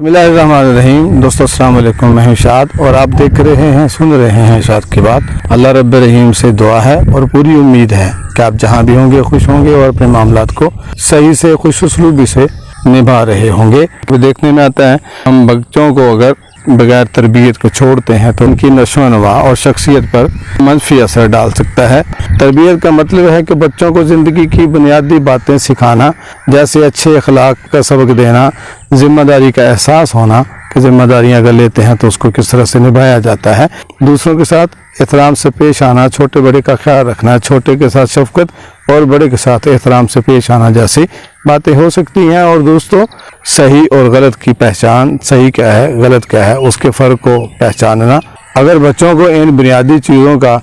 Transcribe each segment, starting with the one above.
बिस्मिल्लाहिर्रहमानिर्रहीम। दोस्तों अस्सलाम वालेकुम, मैं हूं शाद और आप देख रहे हैं सुन रहे हैं शाद की बात। अल्लाह रब्बे रहीम से दुआ है और पूरी उम्मीद है कि आप जहां भी होंगे खुश होंगे और अपने मामलात को सही से खुश उसलूबी से निभा रहे होंगे। तो देखने में आता है हम बच्चों को अगर बगैर तरबियत को छोड़ते हैं तो उनकी नशो नवा और शख्सियत पर मनफी असर डाल सकता है। तरबियत का मतलब है कि बच्चों को ज़िंदगी की बुनियादी बातें सिखाना, जैसे अच्छे अखलाक का सबक देना, ज़िम्मेदारी का एहसास होना कि ज़िम्मेदारियाँ अगर लेते हैं तो उसको किस तरह से निभाया जाता है, दूसरों के साथ एहतराम से पेश आना, छोटे बड़े का ख्याल रखना, छोटे के साथ शफकत और बड़े के साथ एहतराम से पेश आना जैसी बातें हो सकती हैं। और दोस्तों सही और गलत की पहचान, सही क्या है गलत क्या है उसके फ़र्क को पहचानना। अगर बच्चों को इन बुनियादी चीज़ों का,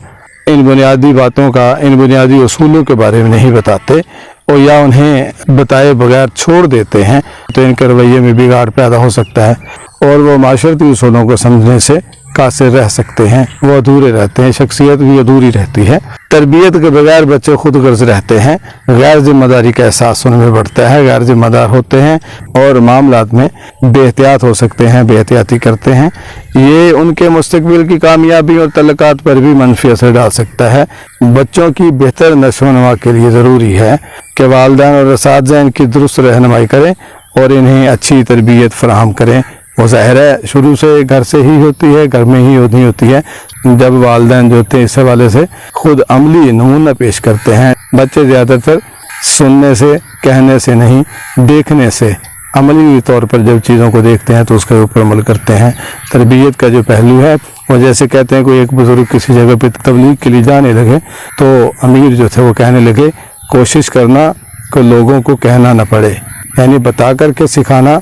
इन बुनियादी बातों का, इन बुनियादी उसूलों के बारे में नहीं बताते और या उन्हें बताए बगैर छोड़ देते हैं तो इनके रवैये में बिगाड़ पैदा हो सकता है और वो माशरती उसूलों को समझने से कासिर रह सकते हैं, वो अधूरे रहते हैं, शख्सियत भी अधूरी रहती है। तरबियत के बगैर बच्चे खुद गर्ज रहते हैं, गैर जिम्मेदारी का एहसास उनमें बढ़ता है, गैर जिम्मेदार होते हैं और मामलात में बेहतियात हो सकते हैं, बेहतियाती करते हैं। ये उनके मुस्तकबिल की कामयाबी और तल्लुकात पर भी मनफी असर डाल सकता है। बच्चों की बेहतर नशोनुमा के लिए ज़रूरी है कि वालिदैन और असातिज़ा इनकी दुरुस्त रहनुमाई करें और इन्हें अच्छी तरबियत फराहम करें। वो ज़ाहिर है शुरू से घर से ही होती है, घर में ही होती है। जब वालिदैन जो होते हैं इस हवाले से खुद अमली नमूना पेश करते हैं। बच्चे ज़्यादातर सुनने से, कहने से नहीं, देखने से, अमली तौर पर जब चीज़ों को देखते हैं तो उसके ऊपर अमल करते हैं। तरबियत का जो पहलू है वो जैसे कहते हैं कोई एक बुज़ुर्ग किसी जगह पे तबलीग के लिए जाने लगे तो अमीर जो थे वो कहने लगे कोशिश करना कि लोगों को कहना न पड़े, यानी बता करके सिखाना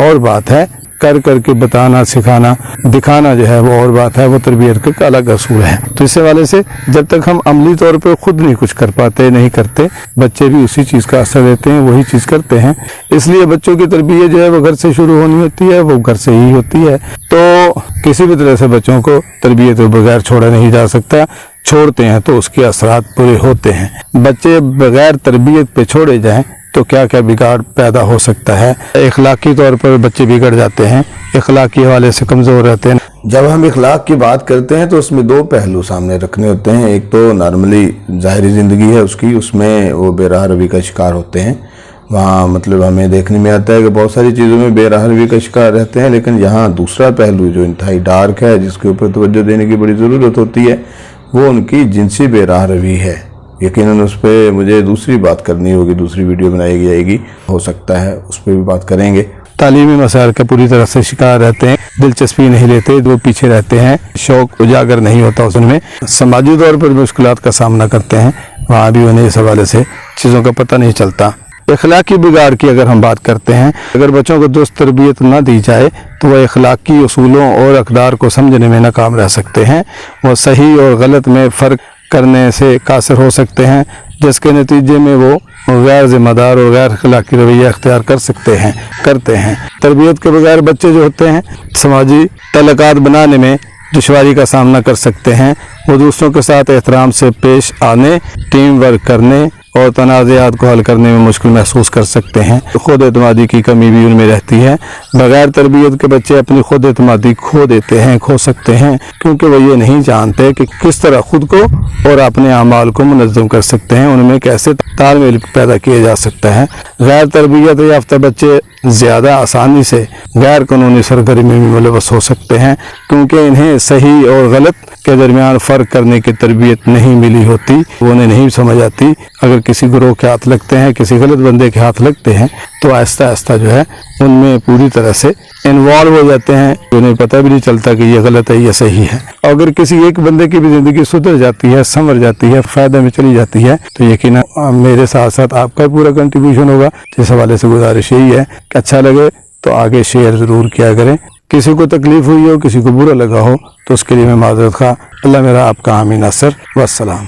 और बात है, कर करके बताना सिखाना दिखाना जो है वो और बात है। वो तरबियत का अलग असूल है। तो इस हवाले से जब तक हम अमली तौर पर खुद नहीं कुछ कर पाते, नहीं करते, बच्चे भी उसी चीज़ का असर लेते हैं, वही चीज़ करते हैं। इसलिए बच्चों की तरबियत जो है वो घर से शुरू होनी होती है, वो घर से ही होती है। तो किसी भी तरह से बच्चों को तरबियत के बगैर छोड़ा नहीं जा सकता। छोड़ते हैं तो उसके असरात पूरे होते हैं। बच्चे बगैर तरबियत पे छोड़े जाएं तो क्या क्या बिगाड़ पैदा हो सकता है। इखलाकी तौर पर बच्चे बिगड़ जाते हैं, इखलाकी हवाले से कमज़ोर रहते हैं। जब हम इखलाक की बात करते हैं तो उसमें दो पहलू सामने रखने होते हैं। एक तो नॉर्मली ज़ाहिरी ज़िंदगी है उसकी, उसमें वो बेराह रवी का शिकार होते हैं। वहाँ मतलब हमें देखने में आता है कि बहुत सारी चीज़ों में बेराह रवी का शिकार रहते हैं, लेकिन यहाँ दूसरा पहलू जो इंतहाई डार्क है, जिसके ऊपर तवज्जो देने की बड़ी ज़रूरत होती है, वो उनकी जिनसी बेराह रवी है। यकीनन उस पर मुझे दूसरी बात करनी होगी, दूसरी वीडियो बनाई जाएगी, हो सकता है उस पर भी बात करेंगे। तालीमी मसाइल का पूरी तरह से शिकार रहते हैं, दिलचस्पी नहीं लेते, वो पीछे रहते हैं, शौक उजागर नहीं होता उसमें, समाजी तौर पर मुश्किलात का सामना करते हैं, वहाँ भी उन्हें इस हवाले से चीज़ों का पता नहीं चलता। इखलाकी बिगाड़ की अगर हम बात करते हैं, अगर बच्चों को दुरुस्त तरबियत न दी जाए तो वह इखलाकी उसूलों और अक़दार को समझने में नाकाम रह सकते हैं। वह सही और गलत में फ़र्क करने से कासिर हो सकते हैं, जिसके नतीजे में वो गैर जिम्मेदार और गैर अखलाकी रवैया अख्तियार करते हैं। तरबियत के बगैर बच्चे जो होते हैं समाजी तल्लुकात बनाने में दुश्वारी का सामना कर सकते हैं। वो दूसरों के साथ एहतराम से पेश आने, टीम वर्क करने और तनाज़ात को हल करने में मुश्किल महसूस कर सकते हैं। खुद एतमादी की कमी भी उनमें रहती है। बगैर तरबियत के बच्चे अपनी खुद एतमादी खो सकते हैं क्योंकि वो ये नहीं जानते कि किस तरह खुद को और अपने अमाल को मुनज़्ज़म कर सकते हैं, उनमें कैसे तालमेल पैदा किया जा सकता है। गैर तरबियत याफ्ता बच्चे ज़्यादा आसानी से गैर कानूनी सरगर्मी में मुलव्वस हो सकते हैं क्योंकि इन्हें सही और गलत के दरमियान फ़र्क करने की तरबियत नहीं मिली होती, वो उन्हें नहीं समझ आती। अगर किसी ग्रोह के हाथ लगते हैं, किसी गलत बंदे के हाथ लगते हैं तो आहिस्ता आहिस्ता जो है उनमें पूरी तरह से इन्वॉल्व हो जाते हैं, उन्हें पता भी नहीं चलता कि ये गलत है, ये सही है। अगर किसी एक बंदे की भी ज़िंदगी सुधर जाती है, संवर जाती है, फ़ायदे में चली जाती है तो यकीनन मेरे साथ साथ आपका पूरा कंट्रीब्यूशन होगा। इस हवाले से गुजारिश यही है कि अच्छा लगे तो आगे शेयर ज़रूर किया करें। किसी को तकलीफ़ हुई हो, किसी को बुरा लगा हो तो उसके लिए मैं माज़रत खा। अल्लाह मेरा आपका हामी नासर। वस्सलाम।